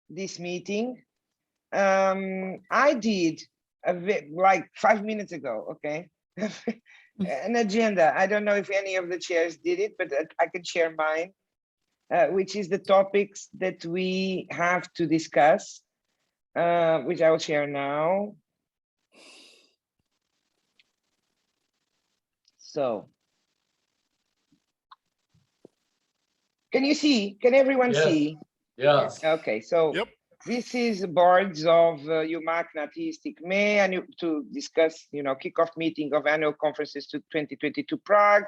this meeting. I did like 5 minutes ago, okay? An agenda. I don't know if any of the chairs did it, but I can share mine, which is the topics that we have to discuss, which I will share now. So, can you see? Can everyone see? Yes. Okay, so Yep. this is boards of UMAC-NATHIST-ICME and to discuss, kickoff meeting of annual conferences to 2022 Prague.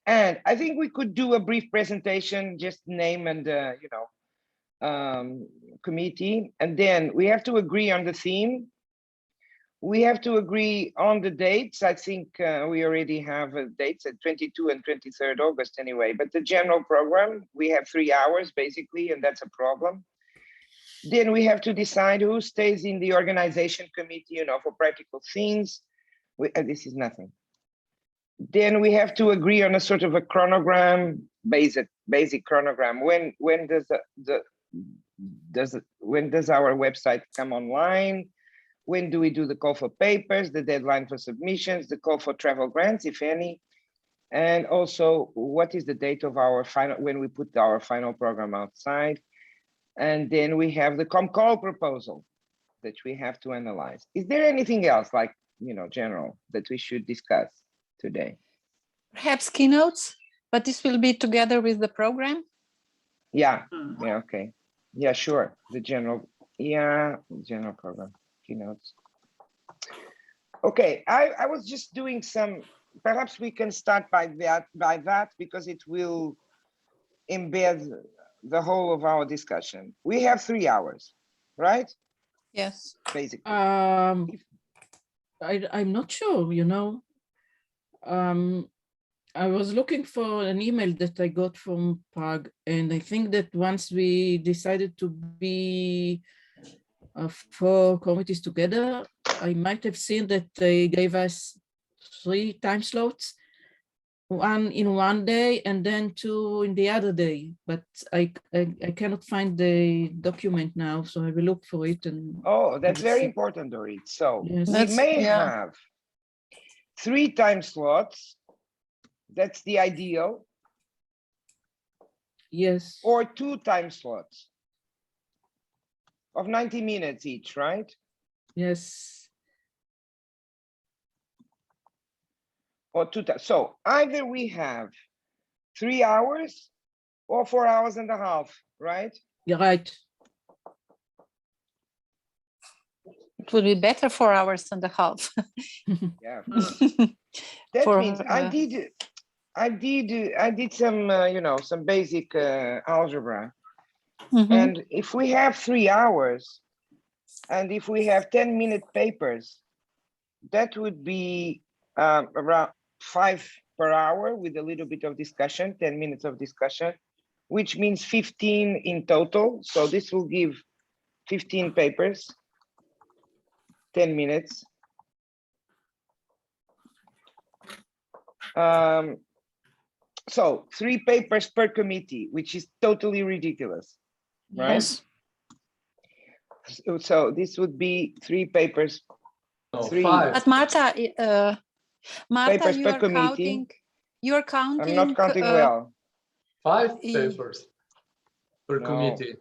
And I think we could do a brief presentation, just name and, committee. And then we have to agree on the theme. We have to agree on the dates. I think we already have dates at 22 and 23rd August anyway, but the general program, we have 3 hours basically, and that's a problem. Then we have to decide who stays in the organization committee, for practical things. This is nothing. Then we have to agree on a sort of a chronogram, basic chronogram. When does our website come online? When do we do the call for papers, the deadline for submissions, the call for travel grants, if any? And also, what is the date of our final, when we put our final program outside? And then we have the ComCall proposal that we have to analyze. Is there anything else, like, general, that we should discuss today? Perhaps keynotes, but this will be together with the program? Yeah, okay. Yeah, sure, the general program, keynotes. Okay, I was just doing some, perhaps we can start by that because it will embed the whole of our discussion. We have 3 hours, right? Yes. Basically. I'm not sure, I was looking for an email that I got from Prague, and I think that once we decided to be 4 committees together, I might have seen that they gave us 3 time slots, 1 in one day and then 2 in the other day, but I cannot find the document now, so I will look for it. And oh, that's very important, Dorit. So yes. we may have 3 time slots. That's the ideal. Yes. Or 2 time slots of 90 minutes each, right? Yes. Or 2 times. So either we have 3 hours or 4 hours and a half, right? You're right. It would be better 4 hours and a half. Yeah. That means I did some, some basic algebra. And if we have 3 hours and if we have 10-minute papers, that would be around 5 per hour with a little bit of discussion, 10 minutes of discussion, which means 15 in total. So this will give 15 papers, 10 minutes. So 3 papers per committee, which is totally ridiculous, right? Yes. So this would be 3 papers. No, 3 5. But Marta, papers you per are committee. counting. You are counting. I'm not counting well. 5 papers per No. committee.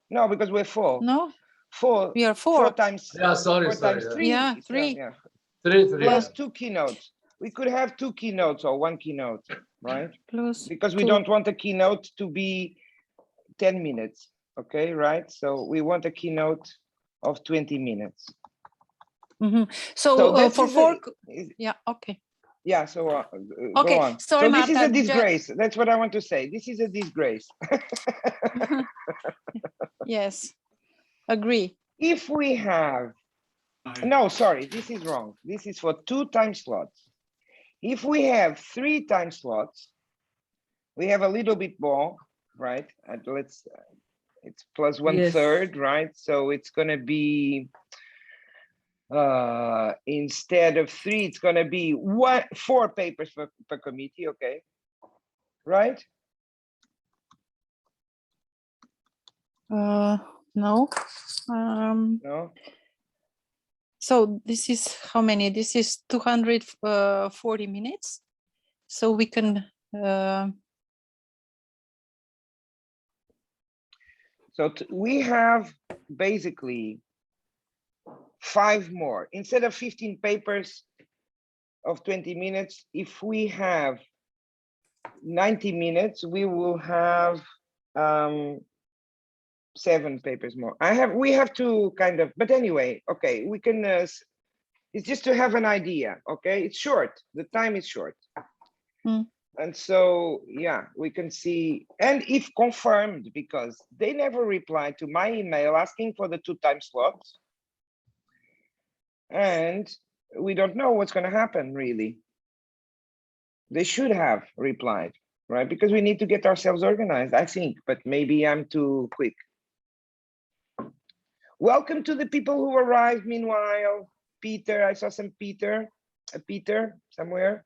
No, because we're 4. No, 4. we are 4. 4 times. Yeah, sorry, 4 sorry. times 3. Yeah, It's 3. yeah. 3. Plus 2 keynotes. We could have 2 keynotes or 1 keynote, right? Plus Because we 2. don't want a keynote to be 10 minutes. Okay, right? So we want a keynote of 20 minutes. So this for is 4. a- Yeah. Okay. Yeah, so Okay, go on. sorry, So this is Marta, a disgrace. That's what I want to say. This is a disgrace. Yes. Agree. If we have, no, sorry, this is wrong. This is for 2 time slots. If we have 3 time slots, we have a little bit more, right? And it's plus 1/3, right? So it's going to be, instead of 3, it's going to be 4 papers per committee, okay? Right? No. No? So this is how many? This is 240 minutes. So we can. So we have basically 5 more. Instead of 15 papers of 20 minutes, if we have 90 minutes, we will have 7 papers more. We have to kind of, but anyway, okay, we can, it's just to have an idea, okay? It's short, the time is short. And so, yeah, we can see, and if confirmed, because they never replied to my email asking for the 2 time slots. And we don't know what's going to happen, really. They should have replied, right? Because we need to get ourselves organized, I think, but maybe I'm too quick. Welcome to the people who arrived meanwhile. Peter, I saw some Peter somewhere.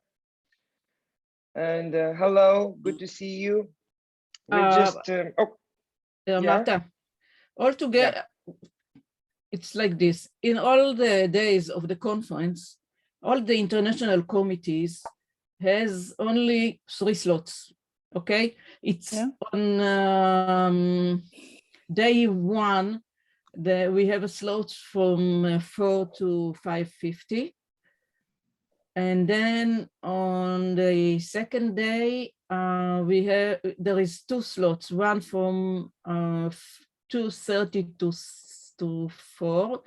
And hello, good to see you. We're just, Marta, all together, it's like this. In all the days of the conference, all the international committees has only 3 slots, okay? It's on day 1, we have a slot from 4 to 5:50. And then on the second day, there is 2 slots, one from 2:30 to 4,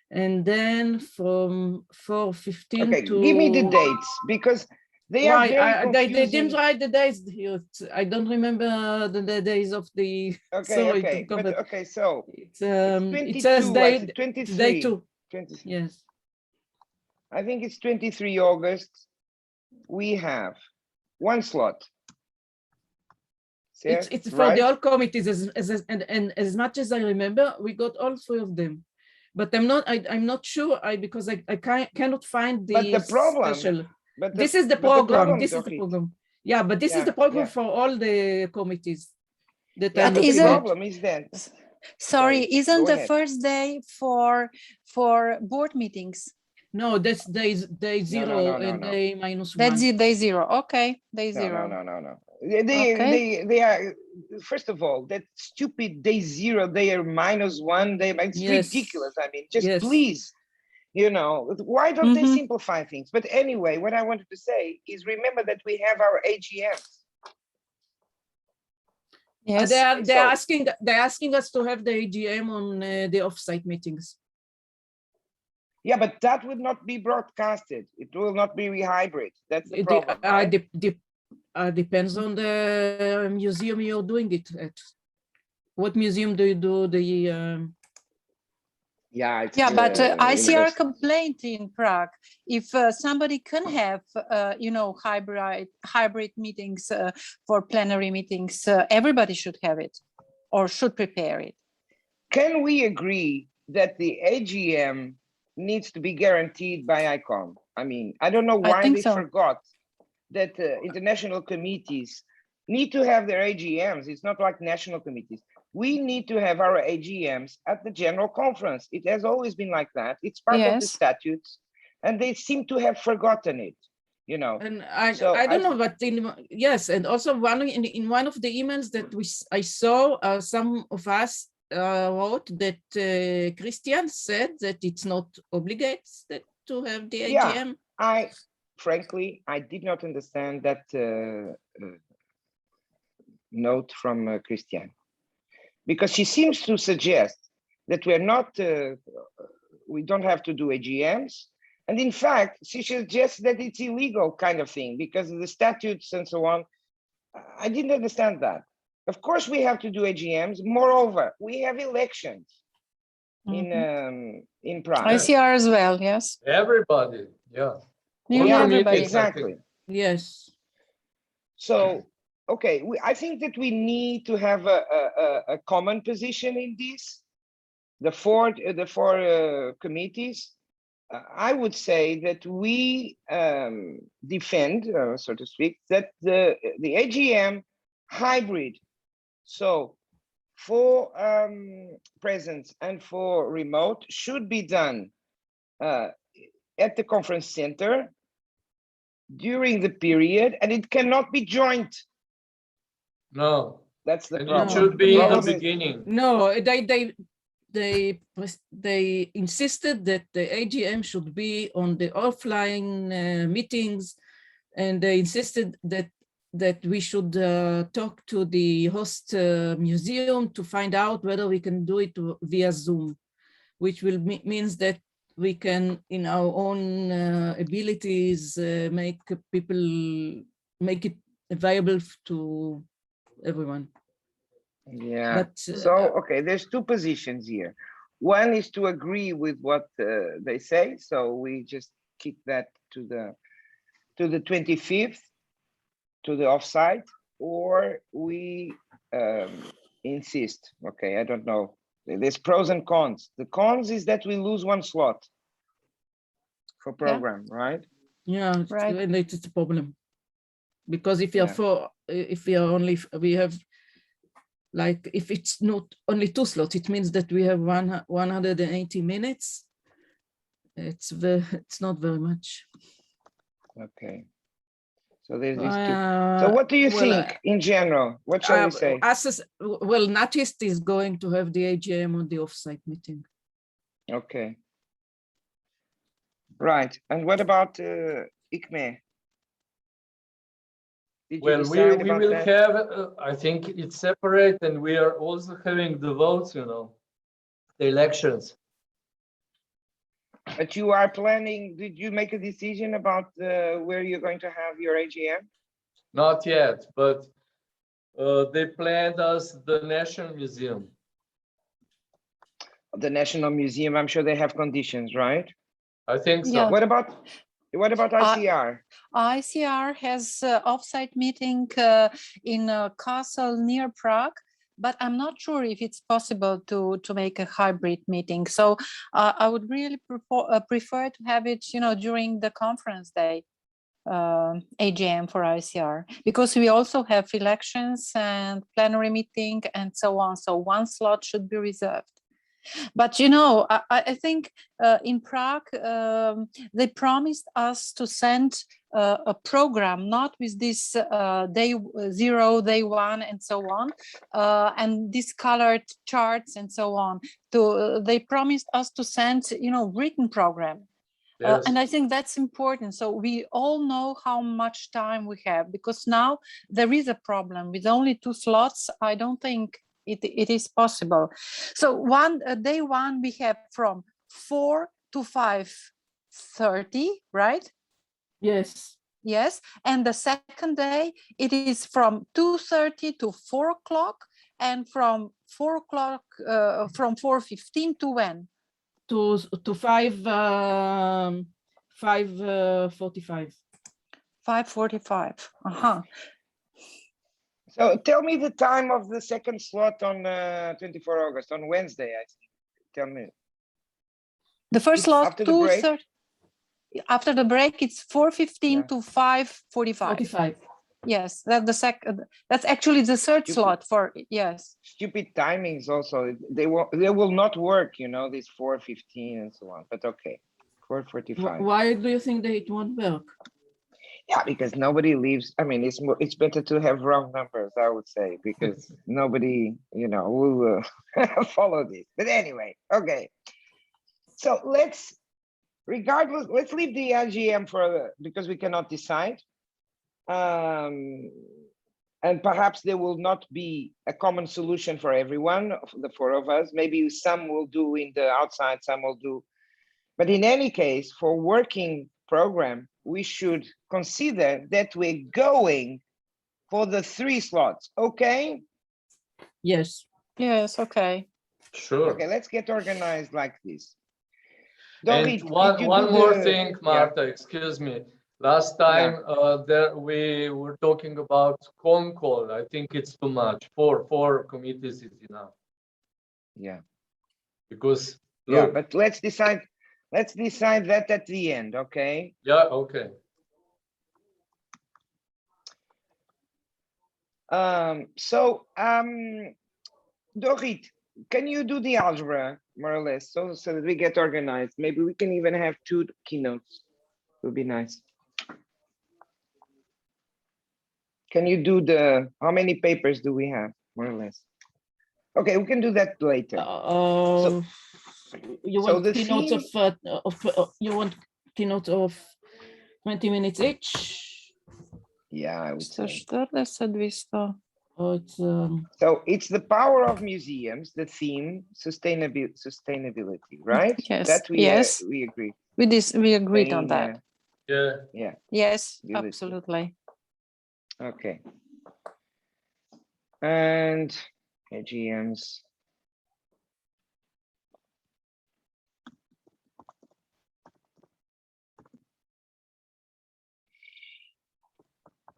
and then from 4:15 to. Give me the dates, because they are very confusing. They didn't write the days here. I don't remember the days of the. Okay, so it's, it says day 2. 23. Yes. I think it's 23 August. We have 1 slot. It's for the all committees, and as much as I remember, we got all 3 of them. But I'm not sure because I cannot find the special. This is the program. This is the program. Yeah, but this is the program for all the committees. That the problem is that. Sorry, isn't the first day for board meetings? No, that's day 0 and day -1. That's day 0. Okay, day 0. No. They are, first of all, that stupid day 0, they are -1. It's ridiculous. I mean, just please, you know, why don't they simplify things? But anyway, what I wanted to say is, remember that we have our AGMs. Yes, they're asking us to have the AGM on the offsite meetings. Yeah, but that would not be broadcasted. It will not be hybrid. That's the problem. Right? Depends on the museum you're doing it at. What museum do you do the? But ICR complained in Prague. If somebody can have, hybrid meetings for plenary meetings, everybody should have it, or should prepare it. Can we agree that the AGM needs to be guaranteed by ICOM? I mean, I don't know why they forgot that international committees need to have their AGMs. It's not like national committees. We need to have our AGMs at the general conference. It has always been like that. It's part of the statutes, and they seem to have forgotten it, you know. And I don't know, but and also in one of the emails that I saw, some of us wrote that Christian said that it's not obligated to have the AGM. Yeah, frankly, I did not understand that note from Christian, because she seems to suggest that we don't have to do AGMs. And in fact, she suggests that it's illegal kind of thing because of the statutes and so on. I didn't understand that. Of course, we have to do AGMs. Moreover, we have elections in Prague. ICR as well, yes. Everybody, Everybody. Exactly. Yes. So, okay, I think that we need to have a common position in this. The four committees. I would say that we defend, so to speak, that the AGM hybrid. So for presence and for remote should be done at the conference center during the period, and it cannot be joint. No, That's the and problem. it should be in the Problem is- beginning. No, they insisted that the AGM should be on the offline meetings, and they insisted that we should talk to the host museum to find out whether we can do it via Zoom, which will means that we can, in our own abilities, make it available to everyone. Yeah. But So, okay, there's two positions here. One is to agree with what they say. So we just keep that to the 25th, to the offsite, or we insist. Okay, I don't know. There's pros and cons. The cons is that we lose one slot for program, right? yeah, Right. and it's a problem, because if you're Yeah. if we are only, we have, like, if it's not only 2 slots, it means that we have 180 minutes. It's not very much. Okay. So there's these two. So what do you think in general? What shall we say? Well, NATHIST is going to have the AGM on the offsite meeting. Okay. Right. And what about ICME? Did you Well, decide we about will that? have, I think it's separate, and we are also having the votes, you know, the elections. But you are planning, did you make a decision about where you're going to have your AGM? Not yet, but they planned us the National Museum. The National Museum, I'm sure they have conditions, right? I think so. Yeah. What about ICR? ICR has offsite meeting in a castle near Prague, but I'm not sure if it's possible to make a hybrid meeting. So I would really prefer to have it, you know, during the conference day AGM for ICR, because we also have elections and plenary meeting and so on. So one slot should be reserved. But, you know, I think in Prague, they promised us to send a program, not with this day 0, day 1, and so on, and these colored charts and so on. They promised us to send, you know, written program. Yes. And I think that's important. So we all know how much time we have, because now there is a problem with only 2 slots. I don't think it is possible. So day 1 we have from 4 to 5:30, right? Yes. Yes. And the second day it is from 2:30 to 4 o'clock, and from 4 o'clock, from 4:15 to when? To 5:45. 5:45. Uh-huh. So tell me the time of the second slot on 24 August, on Wednesday, I think. Tell me. The first slot, after the break? 2:30. After the break, it's 4:15 Yeah. to 5:45. 45. Yes, that's the second. That's actually the third Stupid. slot for, yes. Stupid timings also. They will not work, you know, this 4:15 and so on. But okay, 4:45. Why do you think that it won't work? Yeah, because nobody leaves. I mean, it's better to have wrong numbers, I would say, because nobody, you know, will follow this. But anyway, okay. So let's leave the IGM because we cannot decide. And perhaps there will not be a common solution for everyone, the 4 of us. Maybe some will do in the outside, some will do. But in any case, for working program, we should consider that we're going for the 3 slots, okay? Yes. Yes, okay. Sure. Okay, let's get organized like this. And Dorit, one more thing, Marta, excuse me. Last time there we were talking about call. I think it's too much. Four committees is enough. Yeah. Because Yeah, look, but let's decide that at the end, okay? yeah, okay. Dorit, can you do the algebra more or less so that we get organized? Maybe we can even have 2 keynotes. It would be nice. Can you do how many papers do we have more or less? Okay, we can do that later. You want keynotes you want keynote of 20 minutes each? Yeah, I would say. 140, 200. So it's the power of museums, the theme, sustainability, right? Yes. That we agree. We agreed on that. Yeah. Yes, absolutely. Okay. And AGMs.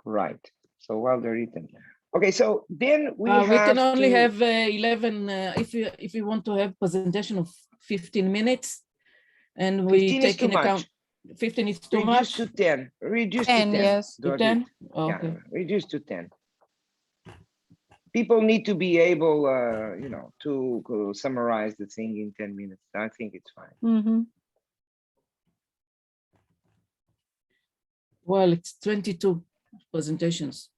Right. So while they're written. Okay, so then we can only have 11 if you want to have presentation of 15 minutes, and we take in account 15 is too much. Reduce to 10. Reduce to 10. Yes. To 10? Oh, yeah, okay. Reduce to 10. People need to be able, to summarize the thing in 10 minutes. I think it's fine. Mm-hmm. Well, it's 22 presentations.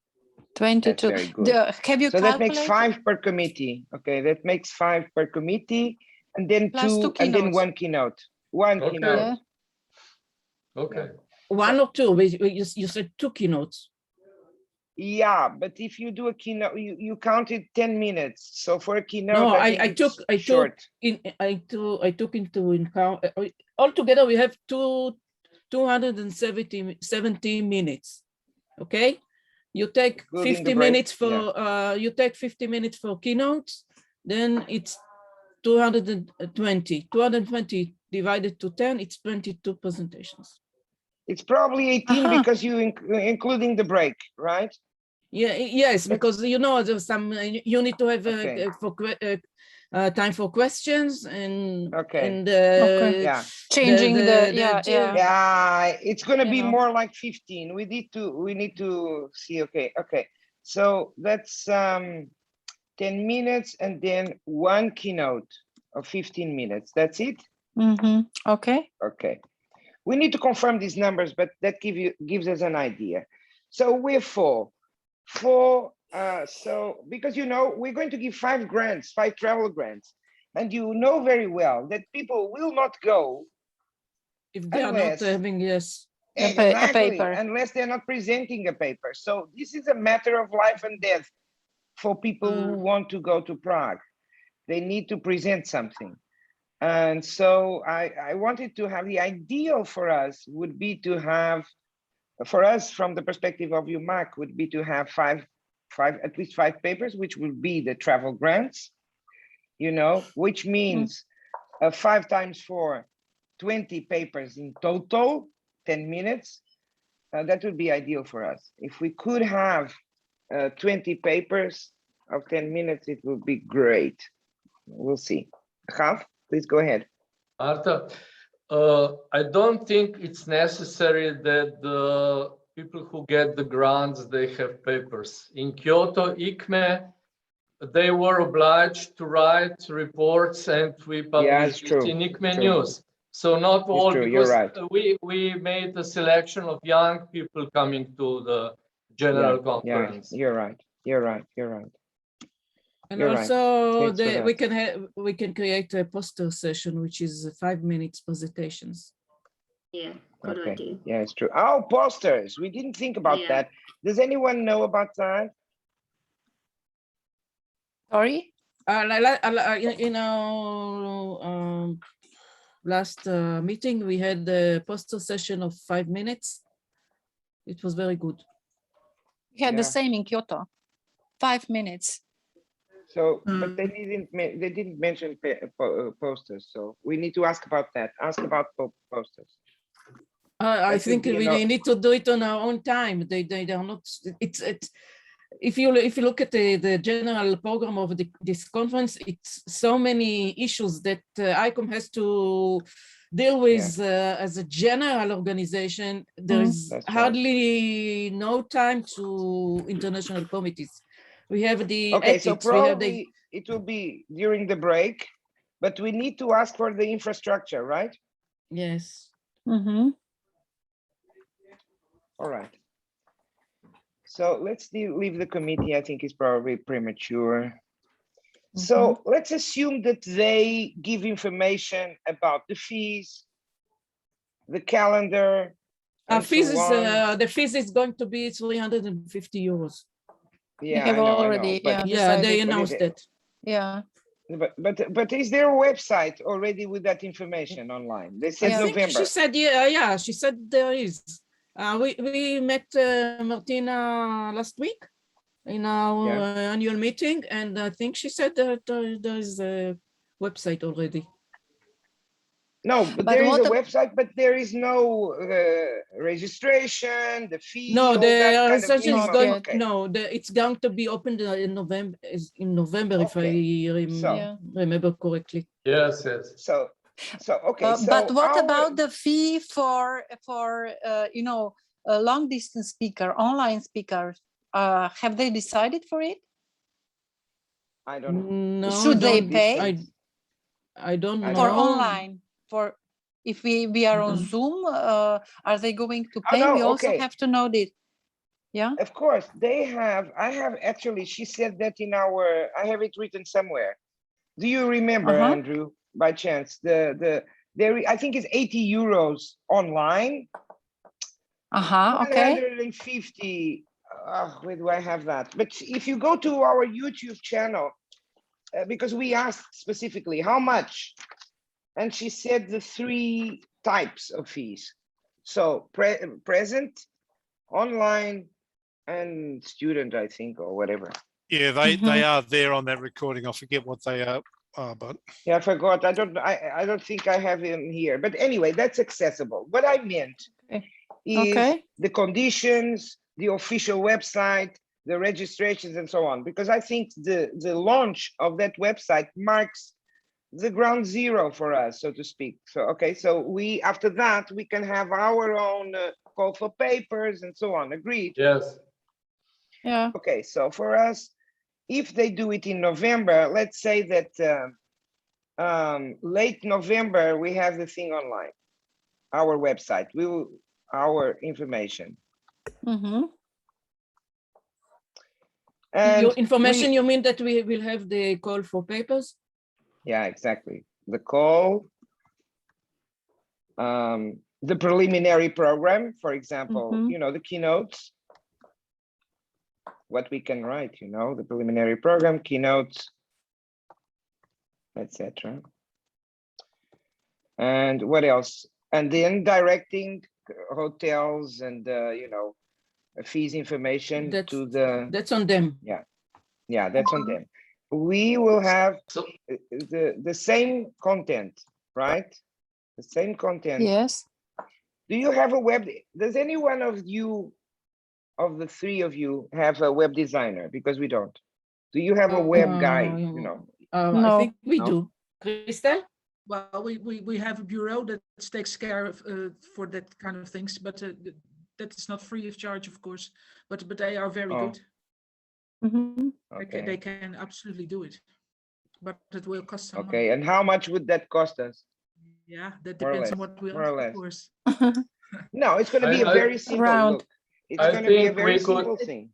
22. That's very good. Have you so that makes 5 per committee. Okay, that makes 5 per committee, and then Plus 2 and then 1 keynote. One keynote. Yeah. Okay. 1 or 2? You said 2 keynotes. Yeah, but if you do a keynote, you counted 10 minutes. So for a keynote, no, I took into account altogether we have 270 minutes. Okay, you take 50 minutes for you take 50 minutes for keynotes, then it's 220. 220 divided to 10, it's 22 presentations. It's probably 18 because you including the break, right? Yeah, yes, because there's some you need to have time for questions and changing it's going to be more like 15. We need to see. Okay, so that's 10 minutes and then 1 keynote of 15 minutes. That's it. Okay. We need to confirm these numbers, but that gives us an idea. So we're 4. So because we're going to give 5 grants, 5 travel grants, and you know very well that people will not go if they are not having a paper, unless they're not presenting a paper. So this is a matter of life and death for people who want to go to Prague. They need to present something. And so I wanted to have the ideal for us would be to have, for us from the perspective of UMAC, would be to have at least 5 papers, which will be the travel grants, which means 5 times 4, 20 papers in total, 10 minutes. That would be ideal for us. If we could have 20 papers of 10 minutes, it would be great. We'll see. Gav, please go ahead. Marta, I don't think it's necessary that the people who get the grants, they have papers. In Kyoto, ICME, they were obliged to write reports, and we published it in ICME News. So not all, because we made a selection of young people coming to the general conference. You're right. And also we can create a poster session, which is 5 minutes presentations. Yeah, good idea. Yeah, it's true. Oh, posters. We didn't think about that. Does anyone know about that? Sorry? Last meeting, we had the poster session of 5 minutes. It was very good. We had the same in Kyoto, 5 minutes. So, but they didn't mention posters. So we need to ask about that. Ask about posters. I think we need to do it on our own time. They are not. It's if you look at the general program of this conference, it's so many issues that ICOM has to deal with as a general organization. There is hardly no time to international committees. We have the ethics, we have the it will be during the break, but we need to ask for the infrastructure, right? Yes. Mm-hmm. All right. So let's leave the committee. I think it's probably premature. So let's assume that they give information about the fees, the calendar, and Fees so is on. the fees is going to be 350 euros. Yeah, have I know, already, but Yeah, they decided. announced it. Yeah. but is there a website already with that information online? They said I think November. she said, yeah, she said there is. We met Martina last week in our annual meeting, and I think she said that there is a website already. No, but there is a website, but there is no registration, the fee. No, all the that kind of registration is going. okay. No, it's going to be opened in November. If I remember correctly. Yes, yes. So okay. But what about the fee for you know, a long distance speaker, online speakers? Have they decided for it? I don't know. No, should they pay? I don't know. For online, for if we are on Zoom, are they going to pay? No, we also have to know this. Yeah. Of course, they have. I have actually. She said that in our. I have it written somewhere. Do you remember, Andrew? By chance, there. I think it's 80 euros online. Okay. 150. Where do I have that? But if you go to our YouTube channel, because we asked specifically how much, and she said the 3 types of fees. So present, online, and student, I think, or whatever. Yeah, they are there on that recording. I forget what they are, but yeah, I forgot. I don't think I have him here. But anyway, that's accessible. What I meant is the conditions, the official website, the registrations, and so on. Because I think the launch of that website marks the ground zero for us, so to speak. So okay, so we after that we can have our own call for papers and so on. Agreed? Yes. Yeah. Okay, so for us, if they do it in November, let's say that late November we have the thing online, our website. We will our information. And your information, you mean that we will have the call for papers? Yeah, exactly. The call, the preliminary program, for example, you know, the keynotes, what we can write, you know, the preliminary program, keynotes, etc. And what else? And then directing hotels and, you know, fees information to the... That's on them. Yeah, that's on them. We will have the same content, right? The same content. Yes. Do you have a web? Does any one of you, of the 3 of you, have a web designer? Because we don't. Do you have a web guy? You know. No. I think we do. Christel? Well, we have a bureau that takes care of for that kind of things, but that is not free of charge, of course. But they are very good. Okay. They can absolutely do it, but it will cost some money. And how much would that cost us? Yeah, that depends on what we ask, of course. No, it's going to be a very simple look. It's going to be a very simple thing.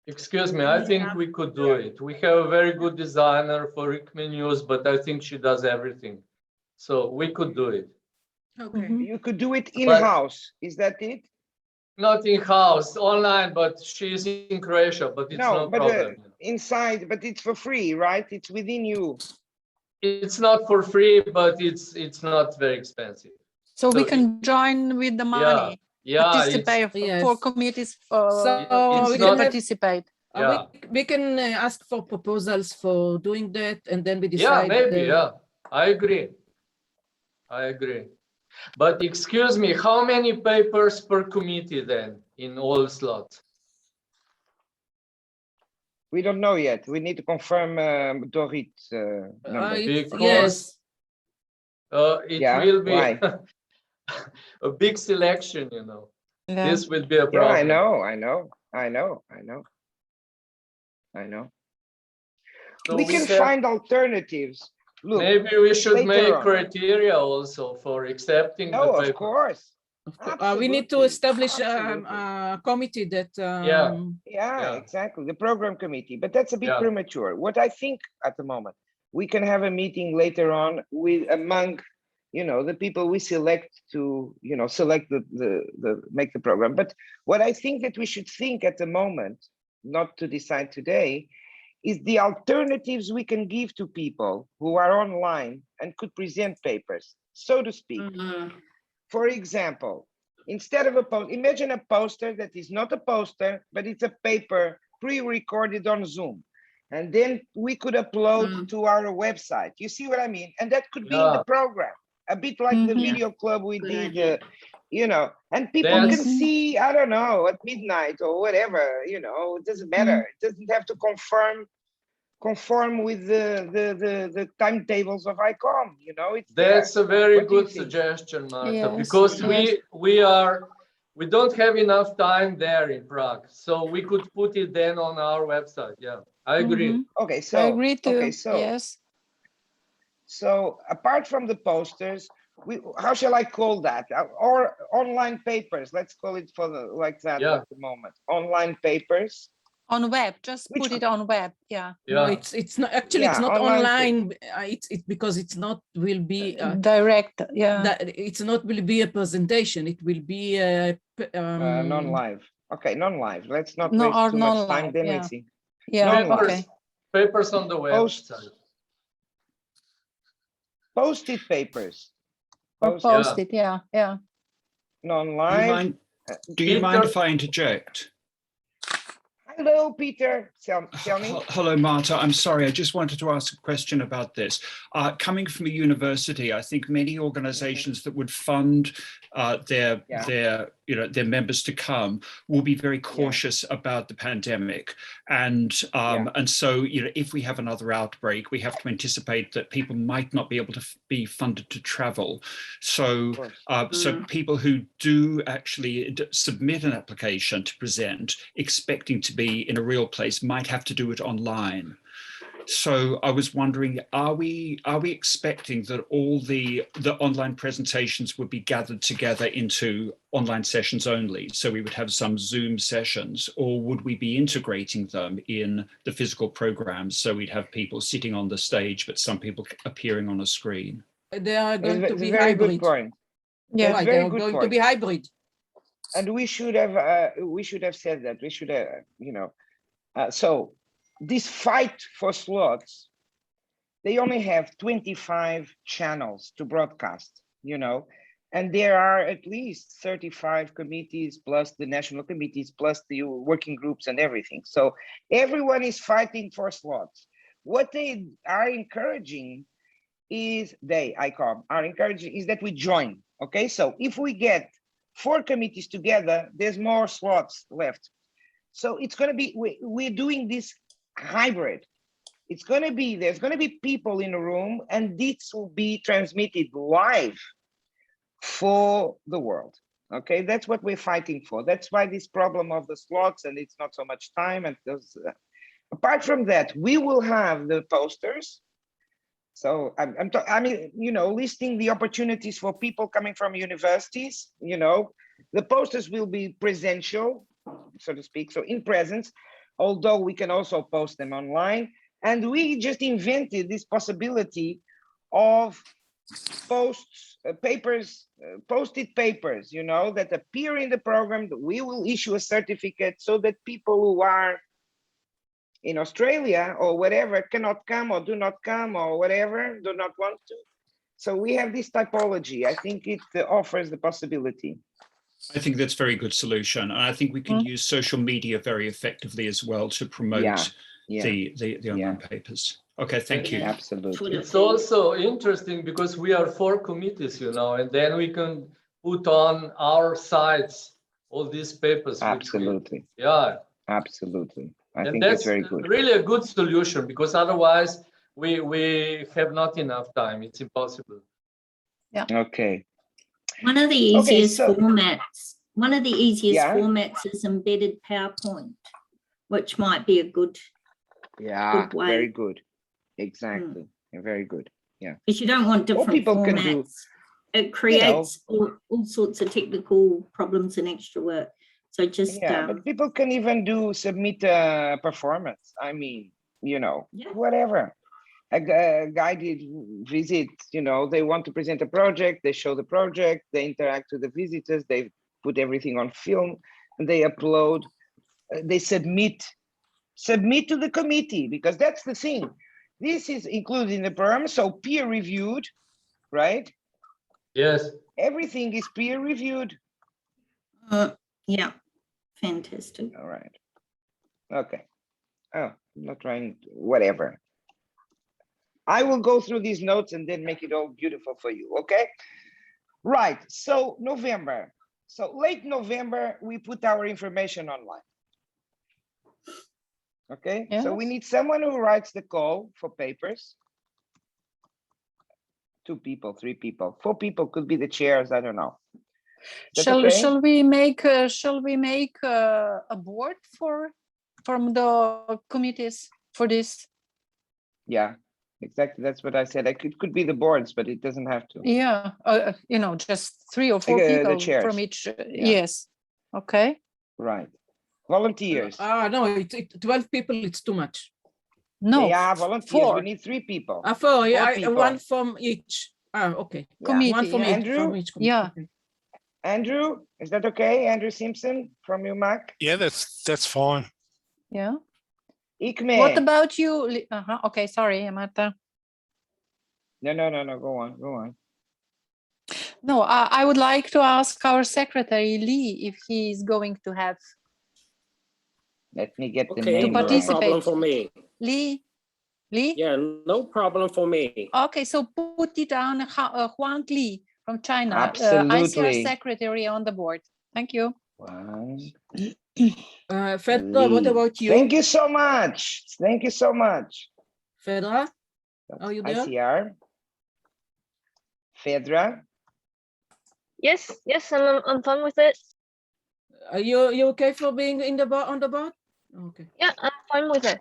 Excuse me, I think we could do it. We have a very good designer for ICME News, but I think she does everything. So we could do it. Okay. You could do it in-house. Is that it? Not in-house, online, but she's in Croatia, but it's no problem. Inside, but it's for free, right? It's within you. It's not for free, but it's not very expensive. So we can join with the money. Participate for committees. We can participate. We can ask for proposals for doing that, and then we decide. Yeah, maybe. I agree. But excuse me, how many papers per committee then in all slots? We don't know yet. We need to confirm Dorit's number. Yes. It will be a big selection, you know. Yeah. This will be a problem. Yeah, I know. So we can find alternatives. Look, maybe we should later make on. criteria also for accepting the No, of paper. course. We need to Absolutely, establish absolutely. a committee that. Yeah, Yeah. exactly. The program committee, but that's a bit Yeah. premature. What I think at the moment, we can have a meeting later on with among, the people we select to, select the make the program. But what I think that we should think at the moment, not to decide today, is the alternatives we can give to people who are online and could present papers, so to speak. For example, instead of a post, imagine a poster that is not a poster, but it's a paper pre-recorded on Zoom. And then we could upload to our website. You see what I mean? And that could be in the program, a bit like the video club we did, and people can see, I don't know, at midnight or whatever, it doesn't matter. It doesn't have to conform with the timetables of ICOM, it's That's there. a very What do you good think? suggestion, Marta, Yes, because yes. we don't have enough time there in Prague, so we could put it then on our website. Yeah, I agree. Okay, so I agree too. okay, so Yes. so apart from the posters, how shall I call that? Or online papers? Let's call it like that at the moment. Online papers. On web, just put it on web. Yeah. No, it's not actually. It's not online. It's because it's not will be direct. Yeah. It's not will be a presentation. It will be a non-live. Okay, non-live. Let's not waste too much time. Then let's see. Yeah. Okay. Papers on the website. Posted papers. Posted. Yeah. Non-live. Do you mind if I interject? Hello, Peter. Tell me. Hello, Marta. I'm sorry. I just wanted to ask a question about this. Coming from a university, I think many organizations that would fund their members to come will be very cautious about the pandemic. And so, if we have another outbreak, we have to anticipate that people might not be able to be funded to travel. So, so people who do actually submit an application to present, expecting to be in a real place, might have to do it online. So I was wondering, are we expecting that all the online presentations would be gathered together into online sessions only? So we would have some Zoom sessions, or would we be integrating them in the physical programs? So we'd have people sitting on the stage, but some people appearing on a screen. They are going to be very hybrid. Good point. Yeah, That's they very are good going point. to be hybrid. And we should have said that. We should have, so this fight for slots, they only have 25 channels to broadcast, and there are at least 35 committees plus the national committees plus the working groups and everything. So everyone is fighting for slots. What they are encouraging is ICOM are encouraging is that we join. Okay, so if we get 4 committees together, there's more slots left. So it's going to be, we're doing this hybrid. It's going to be, there's going to be people in a room, and this will be transmitted live for the world. Okay, that's what we're fighting for. That's why this problem of the slots, and it's not so much time. And those, apart from that, we will have the posters. So I mean, listing the opportunities for people coming from universities, the posters will be presential, so to speak, so in presence, although we can also post them online. And we just invented this possibility of posted papers, that appear in the program, that we will issue a certificate so that people who are in Australia or whatever cannot come or do not come or whatever, do not want to. So we have this typology. I think it offers the possibility. I think that's a very good solution. And I think we can use social media very effectively as well to promote the online papers. Okay, thank you. Absolutely. It's also interesting because we are 4 committees, and then we can put on our sites all these papers. Absolutely. Absolutely. I think that's very good. Really a good solution, because otherwise we have not enough time. It's impossible. Yeah. Okay. One of the easiest formats is embedded PowerPoint, which might be a good way. Very good. Exactly. Very good. Yeah. Because you don't want different people can formats. do, It creates all sorts of technical problems and extra work. So just but people can even submit a performance. I mean, whatever. A guided visit, they want to present a project, they show the project, they interact with the visitors, they put everything on film, and they upload, they submit to the committee, because that's the thing. This is included in the program, so peer reviewed, right? Yes. Everything is peer reviewed. Yeah, fantastic. All right. Okay. Oh, I'm not trying, whatever. I will go through these notes and then make it all beautiful for you, okay? Right, so November. So late November, we put our information online. Okay, so we need someone who writes the call for papers. 2 people, 3 people, 4 people could be the chairs, I don't know. Shall we make a board from the committees for this? Yeah, exactly. That's what I said. It could be the boards, but it doesn't have to. Yeah, just 3 or 4 people from each. Yes. Okay. Right. Volunteers. No, 12 people, it's too much. No. Yeah, volunteers. 4. We need 3 people. 4, yeah, 4 people. 1 from each. Okay. Committee, One from Andrew? each. Yeah. Okay. Andrew, is that okay? Andrew Simpson from UMAC? Yeah, that's fine. Yeah. ICME. What about you? Okay, sorry, Marta. No. Go on. No, I would like to ask our secretary, Lee, if he is going to have. Let me get the Okay, name. no participate. problem for me. Lee? Yeah, no problem for me. Okay, so put it down, Huang Li from China, Absolutely. ICR secretary on the board. Thank you. Fedra, what about you? Thank you so much. Thank you so much. Fedra, are you there? ICR. Fedra. Yes, I'm fine with it. Are you okay for being on the board? Okay. Yeah, I'm fine with it.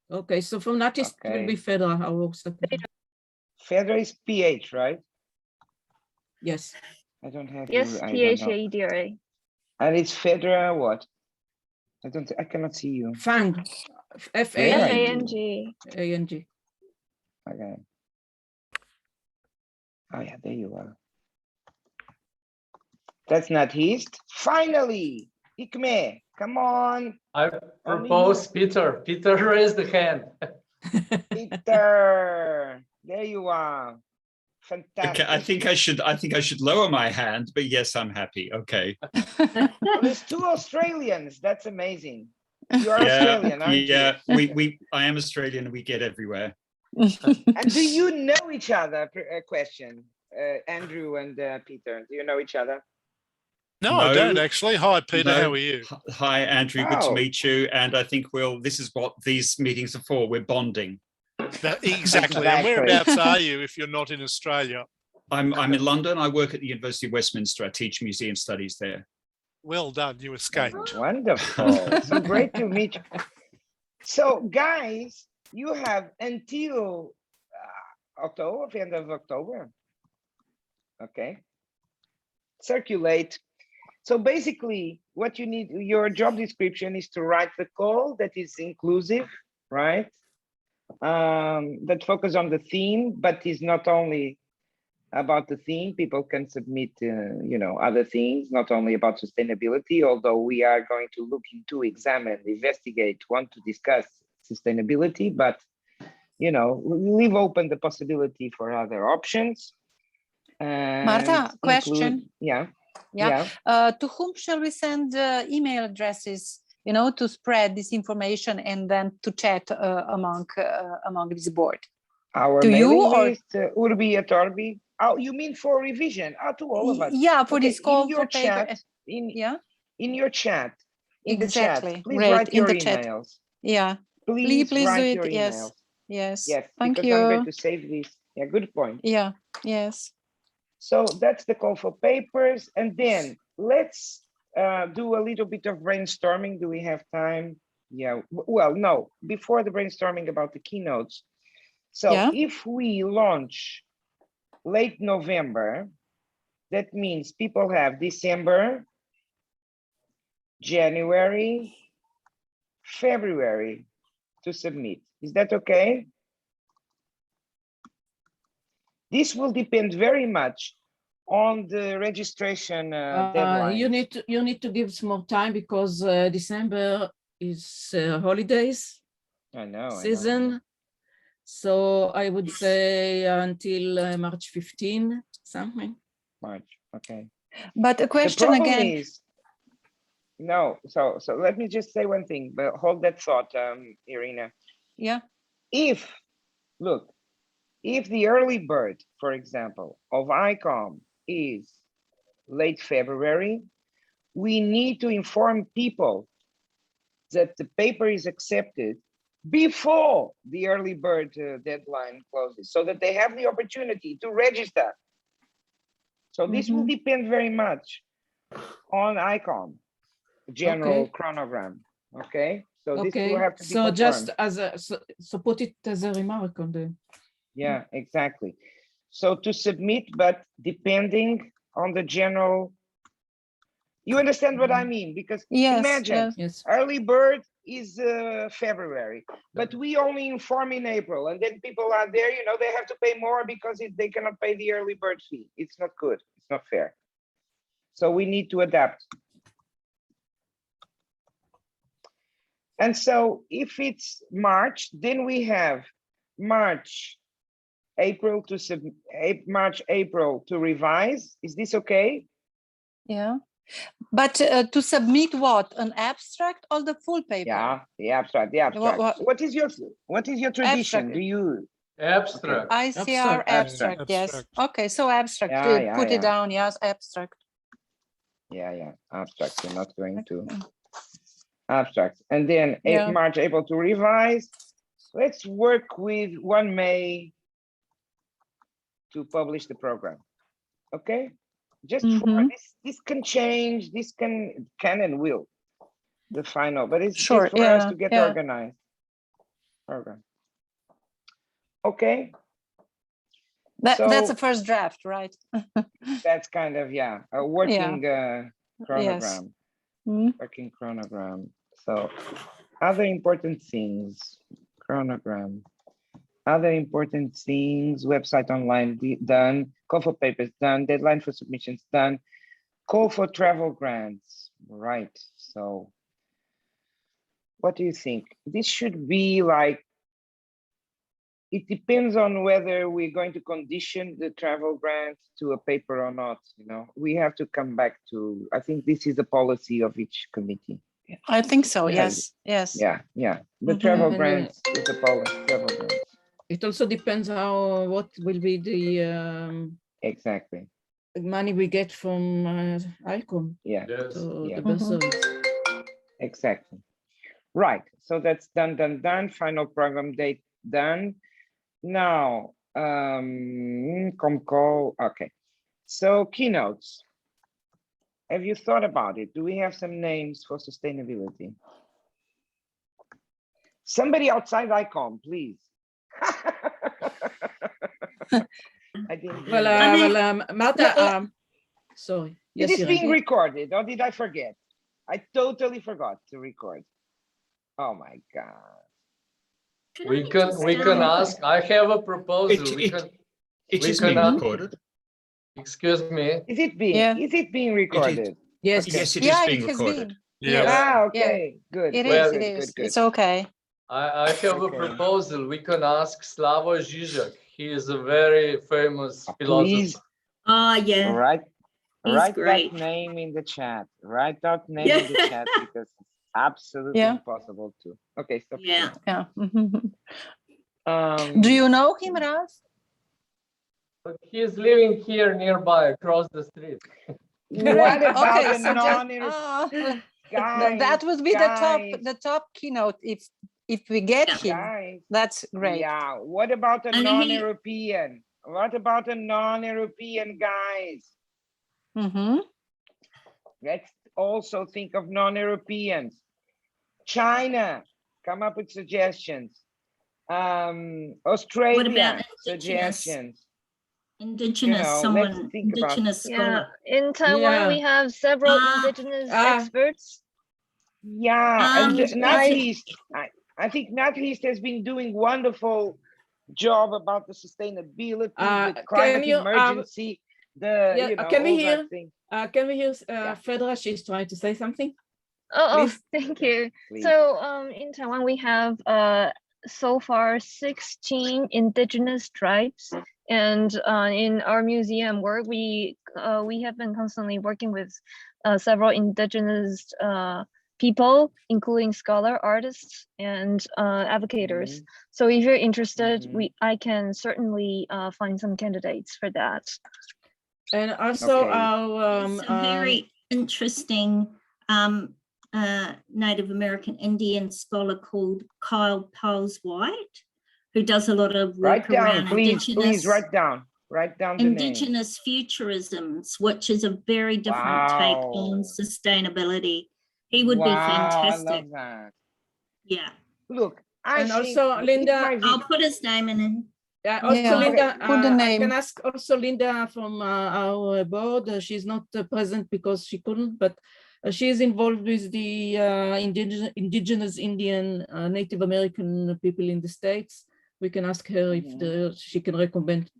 Okay, so from NATHIST will be Fedra, our secretary. Fedra is PH, right? Yes. I don't have. Yes, PHADRA. And it's Fedra what? I cannot see you. Fang. F-A-N-G. A-N-G. Okay. Oh yeah, there you are. That's NATHIST. Finally, ICME, come on. I propose Peter. Peter raised the hand. Peter, there you are. Fantastic. Okay, I think I should lower my hand, but yes, I'm happy. Okay. Well, there's 2 Australians. That's amazing. You're Australian, aren't you? Yeah, I am Australian and we get everywhere. And do you know each other? Question, Andrew and Peter. Do you know each other? No, I don't actually. Hi, Peter. How are you? Hi, Andrew. Good to meet you. And I think this is what these meetings are for. We're bonding. Exactly. And whereabouts are you if you're not in Australia? I'm in London. I work at the University of Westminster. I teach museum studies there. Well done. You escaped. Wonderful. So great to meet you. So, guys, you have until October, end of October. Okay. Circulate. So basically, what you need, your job description is to write the call that is inclusive, right? That focus on the theme, but is not only about the theme. People can submit, other things, not only about sustainability, although we are going to look into, examine, investigate, want to discuss sustainability, but, leave open the possibility for other options. Marta, question. Yeah. To whom shall we send email addresses, to spread this information and then to chat among this board? Our to mailing you or list, Urbi et Orbi. Oh, you mean for revision? To all of us. Yeah, for this call in your for paper. chat. In your chat. Exactly. The chat. Please write your emails. Chat. Yeah. Please write do your it. emails. Yes. Thank you. I'm going to save this. Yeah, good point. Yeah. Yes. So that's the call for papers. And then let's do a little bit of brainstorming. Do we have time? Yeah. Well, no. Before the brainstorming about the keynotes, So Yeah. if we launch late November, that means people have December, January, February to submit. Is that okay? This will depend very much on the registration deadline. You need to give some more time because December is holidays I know. season. So I would say until March 15, something. March, okay. But a question the problem again. is, no, so let me just say one thing, but hold that thought, Irina. Yeah. Look, if the early bird, for example, of ICOM is late February, we need to inform people that the paper is accepted before the early bird deadline closes, so that they have the opportunity to register. So this will depend very much on ICOM, general chronogram. Okay, so this will have to be confirmed. Just as a so put it as a remark on the. Yeah, exactly. So to submit, but depending on the general, you understand what I mean? Because imagine early bird is February, but we only inform in April, and then people are there, you know, they have to pay more because they cannot pay the early bird fee. It's not good. It's not fair. So we need to adapt. And so if it's March, then we have March, April to revise. Is this okay? Yeah. But to submit what? An abstract or the full paper? Yeah, the abstract. What is your tradition? Abstract. Do you abstract? ICR abstract. Yes. Okay, so abstract. Put it down. Yes, abstract. Yeah, abstract. You're not going to abstract. And then March, April to revise. Let's work with 1 May to publish the program. Okay. Just for this can change, this can and will the final, but it's just for us to get organized program. Okay. That's a first draft, right? That's kind of a working chronogram. Working chronogram. So other important things, chronogram. Other important things, website online done, call for papers done, deadline for submissions done, call for travel grants, right? So what do you think? This should be like, it depends on whether we're going to condition the travel grant to a paper or not, you know. We have to come back to, I think this is the policy of each committee. I think so, yes. Yeah. The travel grants is the policy, travel grants. It also depends what will be the exactly money we get from ICOM. The bursaries. Exactly. Right. So that's done. Final program date done. Now, call. Okay. So keynotes. Have you thought about it? Do we have some names for sustainability? Somebody outside ICOM, please. I didn't Marta, sorry. Yes, is this being recorded or did I forget? I totally forgot to record. Oh my God. We can ask. I have a proposal. It is being recorded. Excuse me. Is it being recorded? Yes. Yes, it is being recorded. Yeah. Okay. Good. It is. It's okay. I have a proposal. We can ask Slavoj Žižek. He is a very famous philosopher. Yeah. Write great. that name in the chat. Write that name in the chat because it's absolutely impossible to. Okay, stop. Yeah. Do you know him, Ralph? But he is living here nearby, across the street. What about the non-European? That would be the top keynote if we get him. That's great. Yeah. What about a non-European? What about a non-European guys? Let's also think of non-Europeans. China, come up with suggestions. Australia indigenous? suggestions. Indigenous, someone, indigenous scholar. In Taiwan, we have several indigenous experts. Yeah, and NATHIST, I think NATHIST has been doing wonderful job about the sustainability, the climate emergency, can we hear? Can we hear Yeah. Fedra? She's trying to say something. Oh, thank you. Please. So in Taiwan, we have so far 16 indigenous tribes. And in our museum work, we have been constantly working with several indigenous people, including scholar, artists, and advocators. So if you're interested, I can certainly find some candidates for that. And also our very interesting Native American Indian scholar called Kyle Powles White, who does a lot of work around please write down the indigenous futurisms, which is a very different take on sustainability. He would be fantastic. I love that. Yeah. Look, also Linda, I'll put his name in. Yeah, also Linda, put the name. I can ask also Linda from our board. She's not present because she couldn't, but she is involved with the indigenous Indian Native American people in the States. We can ask her if she can recommend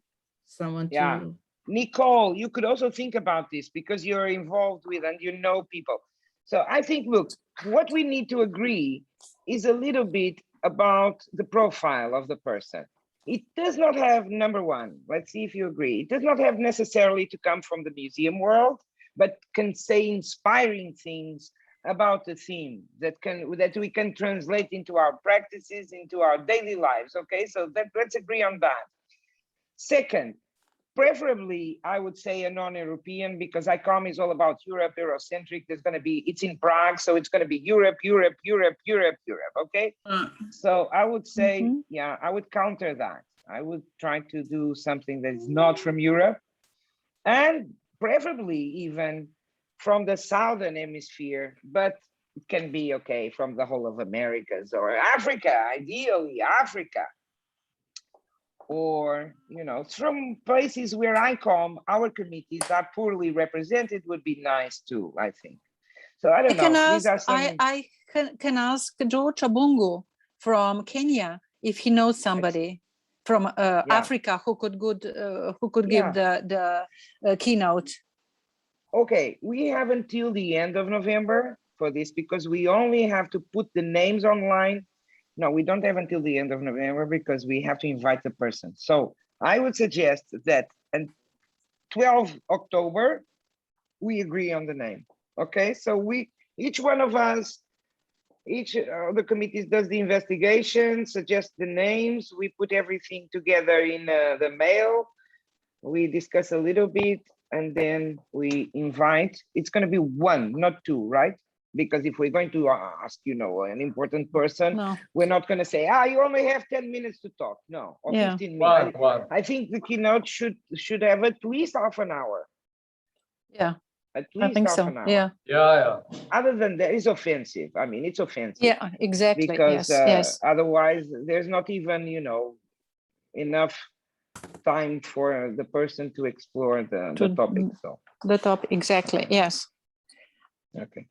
someone to. Nicole, you could also think about this because you're involved with and you know people. So I think, look, what we need to agree is a little bit about the profile of the person. It does not have, number one, let's see if you agree, it does not have necessarily to come from the museum world, but can say inspiring things about the theme that we can translate into our practices, into our daily lives. Okay, so let's agree on that. Second, preferably, I would say a non-European, because ICOM is all about Europe, Eurocentric. It's in Prague, so it's going to be Europe, okay? So I would say, I would counter that. I would try to do something that is not from Europe, and preferably even from the Southern Hemisphere, but it can be, okay, from the whole of Americas or Africa, ideally Africa. Or, from places where ICOM, our committees are poorly represented would be nice too, I think. So I don't know. These are some... I can ask George Abungu from Kenya if he knows somebody from Africa who could give the keynote. Okay, we have until the end of November for this because we only have to put the names online. No, we don't have until the end of November because we have to invite the person. So I would suggest that on 12 October, we agree on the name. Okay, so each one of us, each of the committees does the investigation, suggests the names, we put everything together in the mail, we discuss a little bit, and then we invite. It's going to be one, not two, right? Because if we're going to ask, an important person, we're not going to say, you only have 10 minutes to talk. No, or 15 minutes. I think the keynote should have at least half an hour. Yeah, at least I think half so. an hour. Yeah. Other than that, it's offensive. I mean, it's offensive. Yeah, exactly. Because yes. Otherwise, there's not even, enough time for the person to explore the topic. So the topic, exactly. Yes. Okay.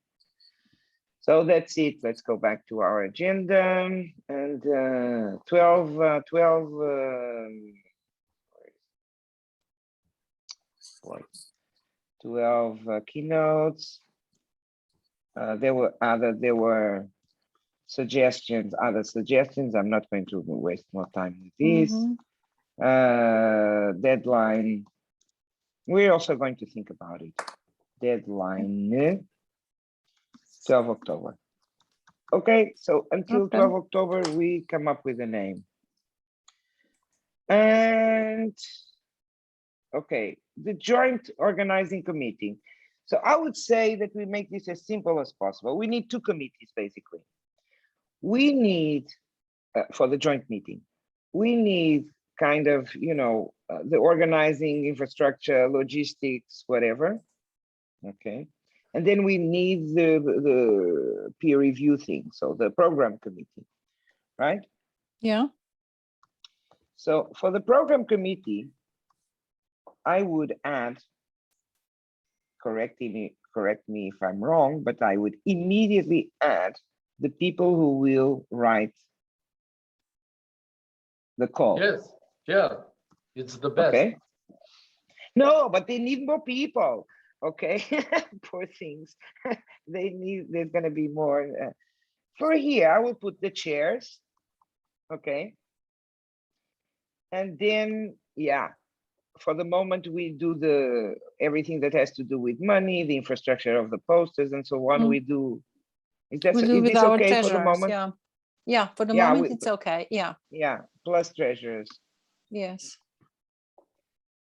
So that's it. Let's go back to our agenda and 12 keynotes. There were suggestions, other suggestions. I'm not going to waste more time with this. Deadline. We're also going to think about it. Deadline 12 October. Okay, so until 12 October, we come up with a name. And okay, the joint organizing committee. So I would say that we make this as simple as possible. We need two committees, basically. We need, for the joint meeting, we need kind of, the organizing, infrastructure, logistics, whatever. Okay. And then we need the peer review thing, so the program committee, right? Yeah. So for the program committee, I would add, correct me if I'm wrong, but I would immediately add the people who will write the call. Yes, yeah, it's the best. Okay. No, but they need more people. Okay, poor things. There's gonna be more. For here, I will put the chairs. Okay. And then, yeah, for the moment, we do everything that has to do with money, the infrastructure of the posters and so on. We do. Is this okay for the moment? Yeah. Yeah, for the moment, it's okay. Yeah. Yeah, plus treasurers. Yes.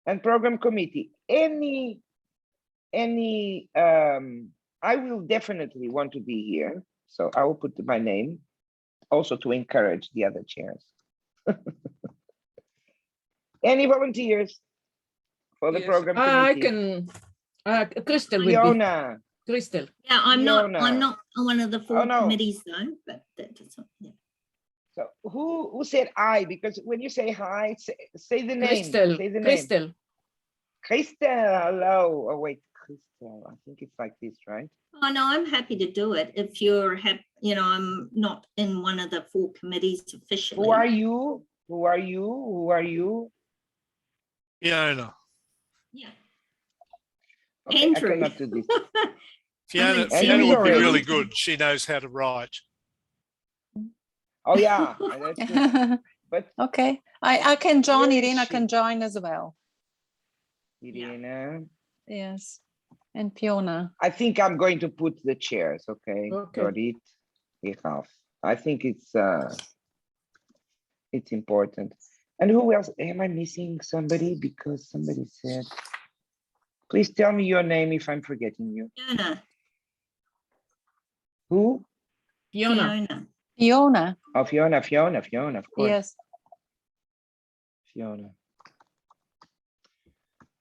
And program committee, I will definitely want to be here. So I will put my name also to encourage the other chairs. Any volunteers for the program committee? I can, Crystal will Fiona. be. Crystal. Yeah, I'm not on one of the four committees though, but that doesn't, yeah. So who said I? Because when you say hi, say the name. Crystal. Say the Crystal. name. Crystal, hello. Oh wait, Crystal. I think it's like this, right? Oh no, I'm happy to do it if you're happy. You know, I'm not in one of the four committees officially. Who are you? Who are you? Who are you? Fiona. Yeah. Okay, Andrew. I cannot do this. Fiona Andrew's would be already. really good. She knows how to write. Oh yeah, that's good. But okay, I can join. Where is Irina she? can join as well. Irina. Yes, and Fiona. I think I'm going to put the chairs. Okay, Okay. Dorit, Michal. I think it's important. And who else? Am I missing somebody? Because somebody said, please tell me your name if I'm forgetting you. Fiona. Who? Fiona. Fiona. Oh, Fiona, of course. Yes. Fiona.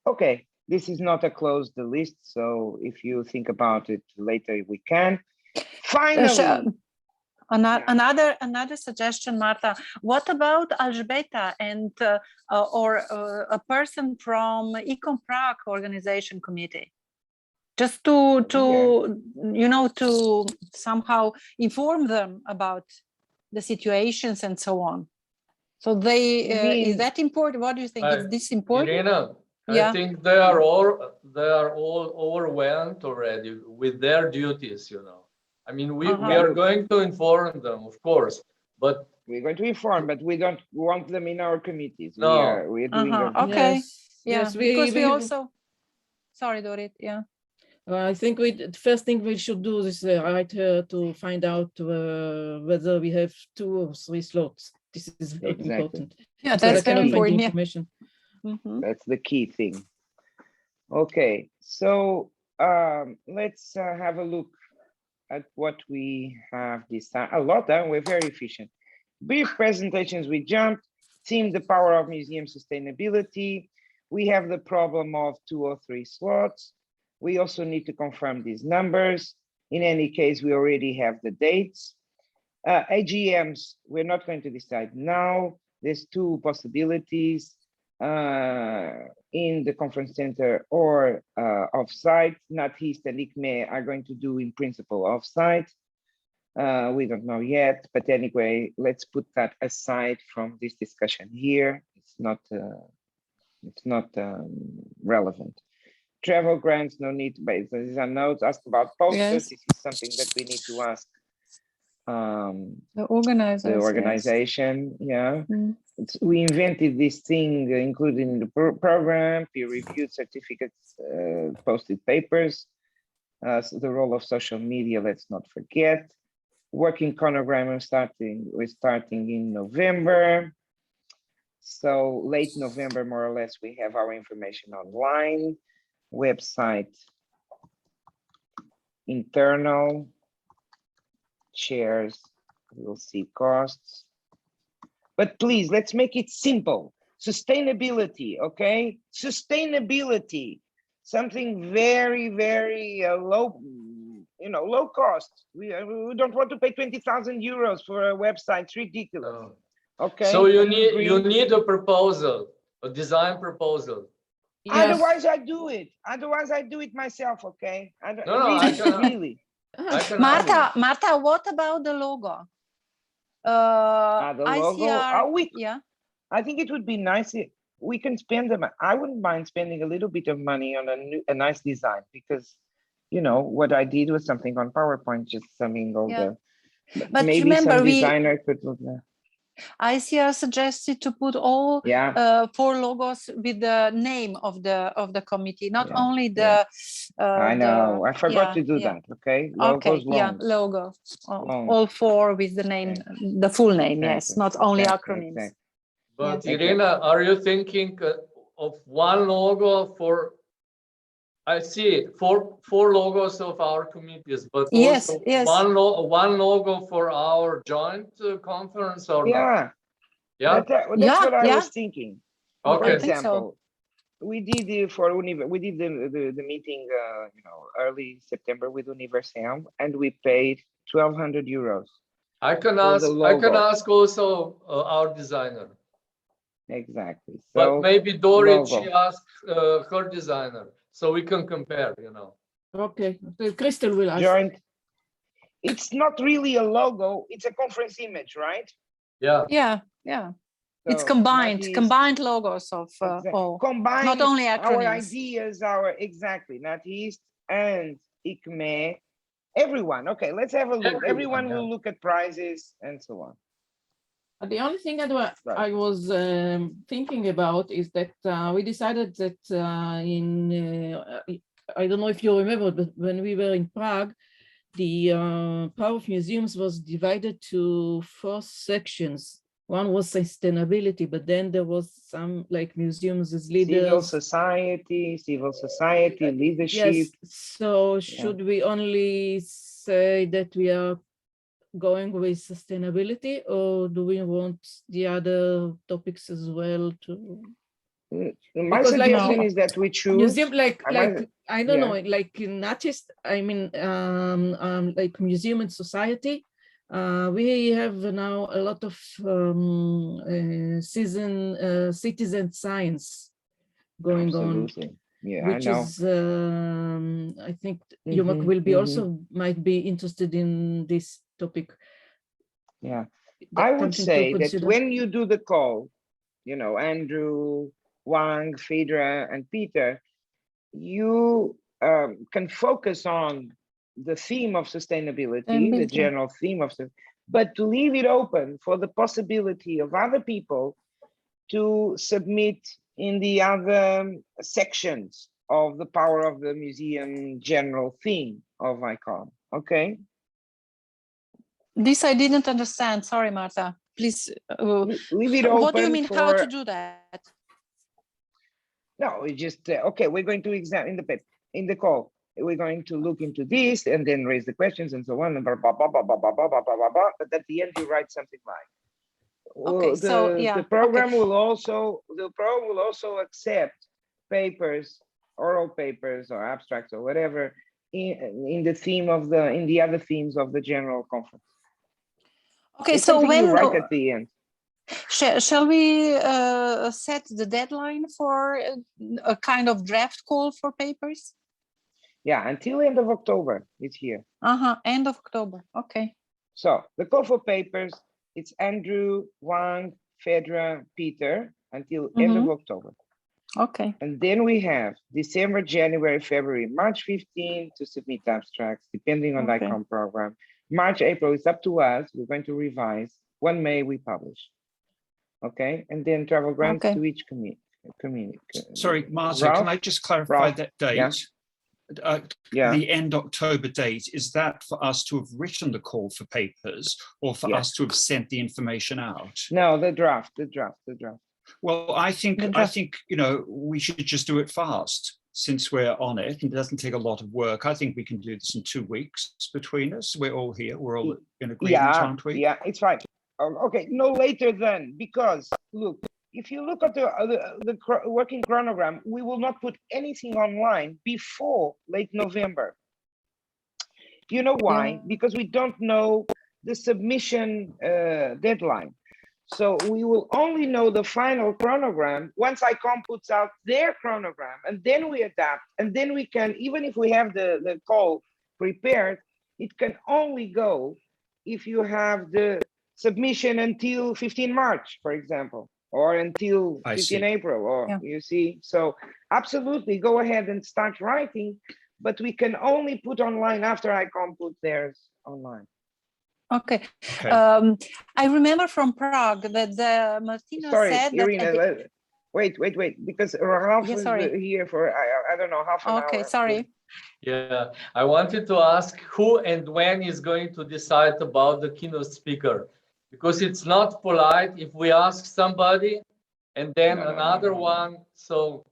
Okay, this is not a closed list, so if you think about it later, we can. Finally. Another suggestion, Marta. What about Alžbeta and or a person from ICOM Prague organization committee? Just to somehow inform them about the situations and so on. So they is that important? What do you think? Is this important? Irina, yeah. I think they are all overwhelmed already with their duties, you know. I mean, we are going to inform them, of course, but we're going to inform, but we don't want them in our committees. No. We're doing okay. Yes. Yeah, Yes, because we also, sorry, Dorit, yeah. I think the first thing we should do is write her to find out whether we have 2 or 3 slots. This is very important. Yeah, that's very important. Information. That's the key thing. Okay, so let's have a look at what we have decided. A lot, we're very efficient. Brief presentations, we jumped. Theme, the power of museum sustainability. We have the problem of 2 or 3 slots. We also need to confirm these numbers. In any case, we already have the dates. AGMs, we're not going to decide now. There's 2 possibilities in the conference center or off-site. NATHIST and ICME are going to do in principle off-site. We don't know yet, but anyway, let's put that aside from this discussion here. It's not relevant. Travel grants, no need to base. These are notes. Ask about posters. Yes. This is something that we need to ask the organization. Yeah. We invented this thing, included in the program, peer-reviewed certificates, posted papers. So the role of social media, let's not forget. Working chronogram, we're starting in November. So late November, more or less, we have our information online. Website, internal, chairs, we'll see costs. But please, let's make it simple. Sustainability, okay? Sustainability, something very, very low, low cost. We don't want to pay 20,000 euros for a website. It's ridiculous. Okay. So you need a proposal, a design proposal. Yes. Otherwise, I do it. Otherwise, I do it myself. Okay. Really. Marta, what about the logo? The logo. ICR, yeah. I think it would be nice if we can spend them. I wouldn't mind spending a little bit of money on a nice design, because, you know, what I did was something on PowerPoint, just summing all the. But maybe remember, some designer could look there. ICR suggested to put all 4 logos with the name of the committee, not only the. I know. I forgot to do that. Okay. Logos, logo. All 4 with the name, the full name. Yes, not only acronyms. But Irina, are you thinking of one logo for? I see 4 logos of our committees, but also one logo for our joint conference, or not? Yeah, that's what I was thinking. Okay. For example, we did the meeting, you know, early September with Universum, and we paid 1,200 euros. I can ask also our designer. Exactly. So, but maybe Dorit, she asked her designer, so we can compare, you know. Okay, Crystal will ask. Joint. It's not really a logo, it's a conference image, right? Yeah. So it's combined logos of all. Combined, not only acronyms. Our ideas, NATHIST and ICME, everyone. Okay, let's have a look. Everyone will look at prizes and so on. The only thing that I was thinking about is that we decided that I don't know if you remember, but when we were in Prague, the Power of Museums was divided to 4 sections. One was sustainability, but then there was some like museums as leaders. Civil society, leadership. Yes, so should we only say that we are going with sustainability, or do we want the other topics as well to? My suggestion is that we choose museum, like I don't know, like in NATHIST, I mean, like museum and society. We have now a lot of citizen science going on. Yeah, which I know. is I think UMAC will be also might be interested in this topic. Yeah, I would say that when you do the call, you know, Andrew, Wang, Phaedra, and Peter, you can focus on the theme of sustainability, the general theme of, but to leave it open for the possibility of other people to submit in the other sections of the Power of the Museum general theme of ICOM. Okay. This I didn't understand. Sorry, Marta. Please. Leave it open. What do you mean? How to do that? No, we just okay. We're going to examine in the call. We're going to look into this and then raise the questions and so on. And blah, blah, blah, blah, blah, blah, blah, blah, blah, blah. But at the end, you write something like. Okay, the program will also accept papers, oral papers or abstracts or whatever in the theme of the other themes of the general conference. Okay, it's so when you write at the end. Shall we set the deadline for a kind of draft call for papers? Yeah, until end of October, it's here. End of October, okay. So the call for papers, it's Andrew, Wang, Phaedra, Peter, until end of October. Okay. And then we have December, January, February, March 15 to submit abstracts, depending on the ICOM program. March, April, it's up to us. We're going to revise. 1 May, we publish. Okay, and then travel grants to each community. Sorry, Marta, can I just clarify that date? The end October date, is that for us to have written the call for papers or for us to have sent the information out? No, the draft. Well, I think you know, we should just do it fast since we're on it. It doesn't take a lot of work. I think we can do this in 2 weeks between us. We're all here. We're all in agreement, aren't we? Yeah, it's right. Okay, no later than, because look, if you look at the working chronogram, we will not put anything online before late November. You know why? Because we don't know the submission deadline. So we will only know the final chronogram once ICOM puts out their chronogram, and then we adapt, and then we can, even if we have the call prepared, it can only go if you have the submission until 15 March, for example, or until 15 April, or you see. So absolutely go ahead and start writing, but we can only put online after ICOM put theirs online. Okay. I remember from Prague that Martina said Irina, that. Wait, because Ralph is here for, I don't know, half an hour. Okay, sorry. Yeah, I wanted to ask who and when is going to decide about the keynote speaker, because it's not polite if we ask somebody and then another one. So.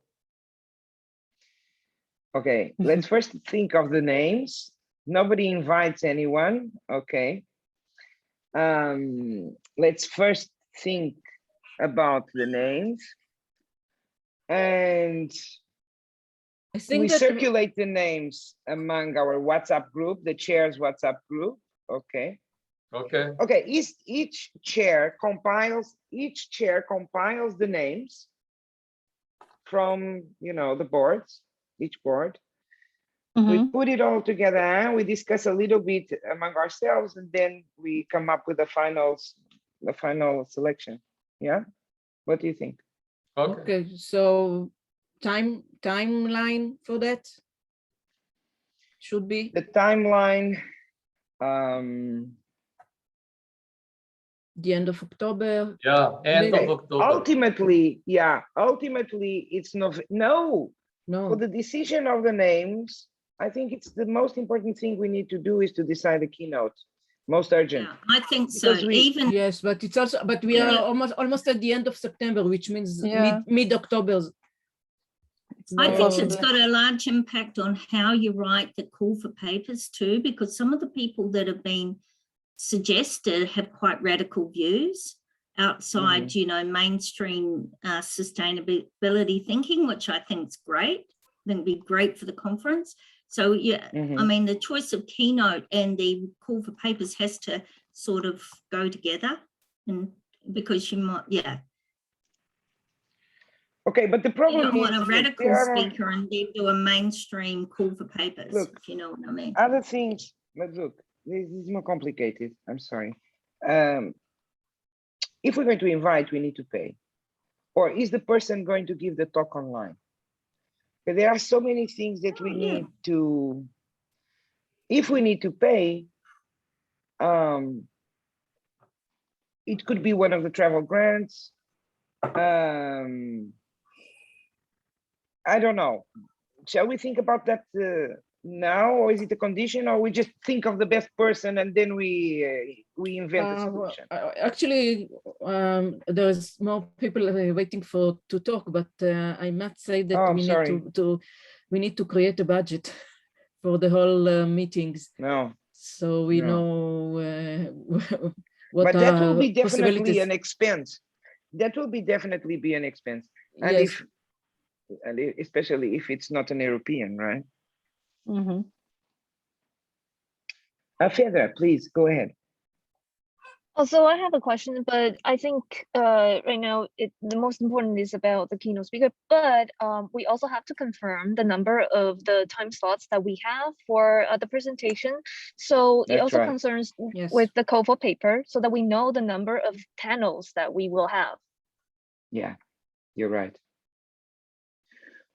Okay, let's first think of the names. Nobody invites anyone. Okay. Let's first think about the names, and I think we that circulate the names among our WhatsApp group, the chair's WhatsApp group. Okay. Okay. Each chair compiles the names from, you know, the boards, each board. We put it all together and we discuss a little bit among ourselves, and then we come up with the final selection. Yeah. What do you think? Okay. So timeline for that should be the timeline. The end of October. Yeah, end of October. Ultimately, it's no. For the decision of the names, I think it's the most important thing we need to do is to decide the keynote. Most urgent. Yeah, I think so. Yes, but it's also, but we are almost at the end of September, which means mid-October. I think it's got a large impact on how you write the call for papers too, because some of the people that have been suggested have quite radical views outside, you know, mainstream sustainability thinking, which I think is great. I think it'd be great for the conference. So yeah, I mean, the choice of keynote and the call for papers has to sort of go together, and because you might, Okay, but the problem you don't want a radical speaker and then do a mainstream call for papers, if you know what I mean. Other things, but look, this is more complicated. I'm sorry. If we're going to invite, we need to pay. Or is the person going to give the talk online? But there are so many things that we need to, if we need to pay, it could be one of the travel grants. I don't know. Shall we think about that now, or is it a condition, or we just think of the best person and then we invent a solution? Actually, there's more people waiting to talk, but I must say that we need to create a budget for the whole meetings. So we know what. But that will be definitely an expense. That will be definitely be an expense, and especially if it's not an European, right? Fedra, please go ahead. Also, I have a question, but I think right now the most important is about the keynote speaker, but we also have to confirm the number of the time slots that we have for the presentation. So it also concerns with the call for paper, so that we know the number of panels that we will have. Yeah, you're right.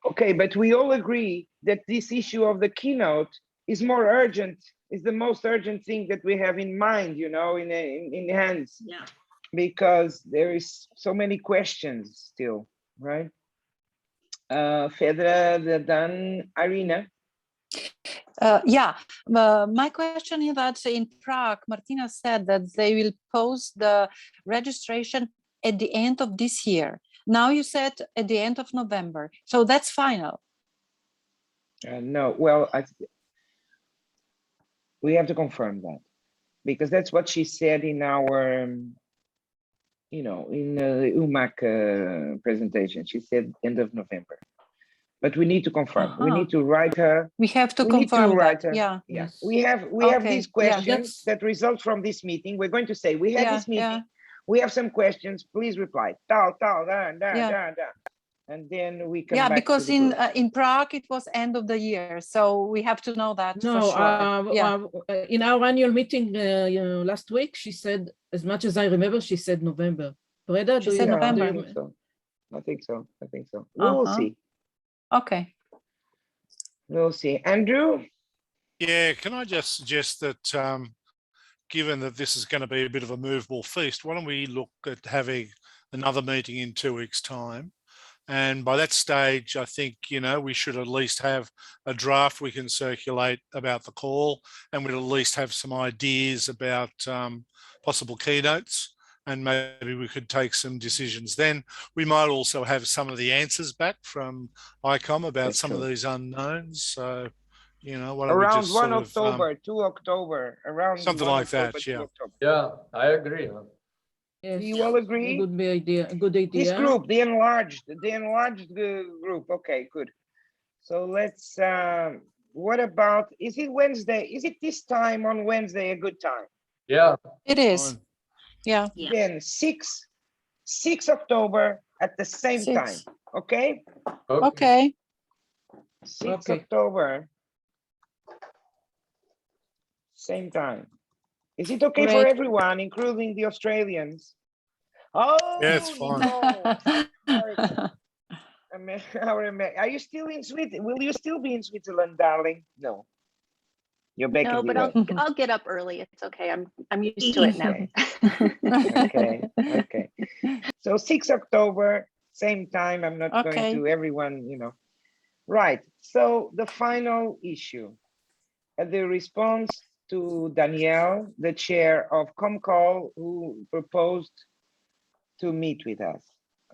Okay, but we all agree that this issue of the keynote is more urgent, is the most urgent thing that we have in mind, you know, in hands. Yeah. Because there is so many questions still, right? Fedra, then Irina. My question is that in Prague, Martina said that they will post the registration at the end of this year. Now you said at the end of November, so that's final. No, well, we have to confirm that, because that's what she said in our, you know, in the UMAC presentation. She said end of November, but we need to confirm. We need to write her. We have to confirm that. We have these questions that result from this meeting. We're going to say we had this meeting. we have some questions, please reply. And then we come back because to the in Prague it was end of the year, so we have to know that No, for sure. In our annual meeting last week, she said, as much as I remember, she said November. Breda, She said November. I think so. We will see. Okay. We'll see. Andrew? Yeah, can I just suggest that given that this is going to be a bit of a movable feast, why don't we look at having another meeting in 2 weeks' time? And by that stage, I think, we should at least have a draft we can circulate about the call, and we'd at least have some ideas about possible keynotes, and maybe we could take some decisions. Then we might also have some of the answers back from ICOM about some of these unknowns. So, why don't we Around just 1 October, 2 October, around something like that, yeah. Yeah, I agree. Yes, Do you all agree? a good idea. This group, the enlarged group. Okay, good. So let's, what about, is it Wednesday? Is it this time on Wednesday a good time? Yeah. It is. Fine. Yeah. Then 6 October at the same time, okay? Okay. 6 October, same time. Is it okay for everyone, including the Australians? Oh, yeah, it's fine. Are you still in Switzerland? Will you still be in Switzerland, darling? No. You're back in the but US. I'll get up early. It's okay. I'm used to it now. Okay. So 6 October, same time. I'm not going to everyone, Right. So the final issue, the response to Danielle, the chair of ComCall, who proposed to meet with us.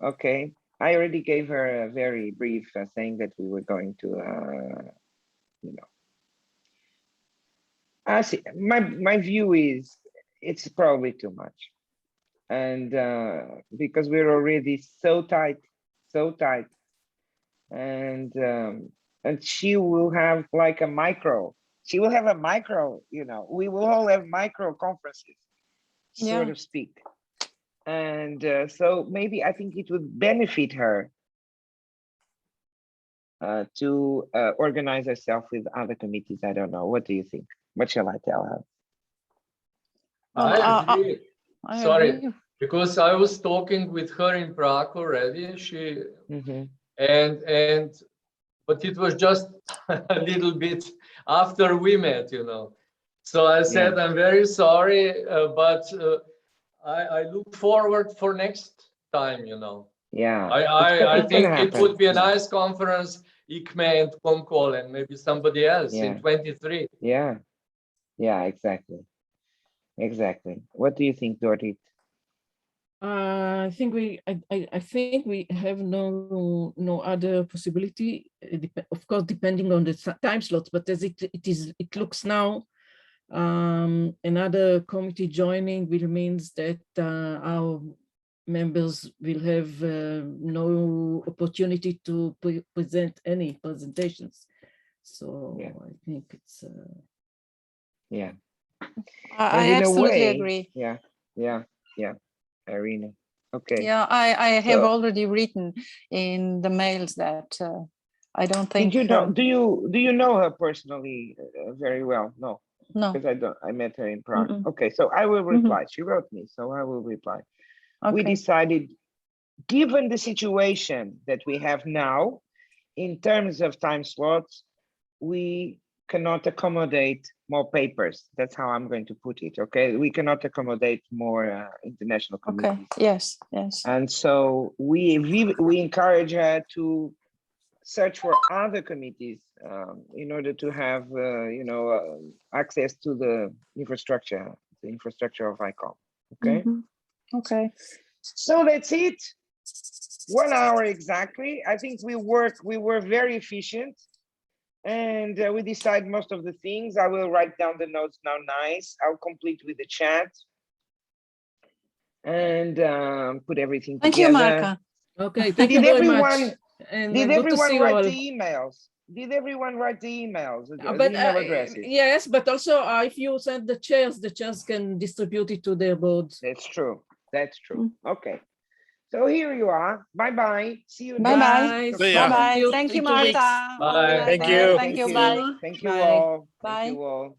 Okay. I already gave her a very brief saying that we were going to, I see. My view is it's probably too much, and because we're already so tight, and she will have like a micro. She will have a micro. We will all have micro conferences, so to speak, and so maybe I think it would benefit her to organize herself with other committees. I don't know. What do you think? What shall I tell her? I agree. Sorry, because I was talking with her in Prague already. But it was just a little bit after we met, So I said, I'm very sorry, but I look forward for next time, Yeah. I think it would be a nice conference, ICME and ComCall, and maybe somebody else in 23. Yeah, exactly. What do you think, Dorrit? I think we have no other possibility. Of course, depending on the time slots. But as it looks now, another committee joining will means that our members will have no opportunity to present any presentations. So I think it's I absolutely agree. Yeah, Irina. Okay. Yeah, I have already written in the mails that I don't think. Did you know? Do you know her personally very well? No. No. Because I met her in Prague. Okay, so I will reply. She wrote me, so I will reply. We decided, given the situation that we have now, in terms of time slots, we cannot accommodate more papers. That's how I'm going to put it. Okay, we cannot accommodate more international committees. Okay. Yes. And so we encourage her to search for other committees in order to have access to the infrastructure of ICOM. Okay. Okay. So that's it. 1 hour exactly. I think we were very efficient. And we decide most of the things. I will write down the notes now. Nice. I'll complete with the chat and put everything together. Thank you, Marka. Okay. Thank you very much. Did everyone write the emails? Did everyone write the emails? The email addresses? Yes, but also if you send the chairs can distribute it to their boards. That's true. That's true. Okay. So here you are. Bye-bye. See you. Bye. See ya. Bye-bye. Thank you, In 2 weeks. Martha. Bye. Thank you. Thank you. Bye. Thank you Bye. all. Bye. Thank you all.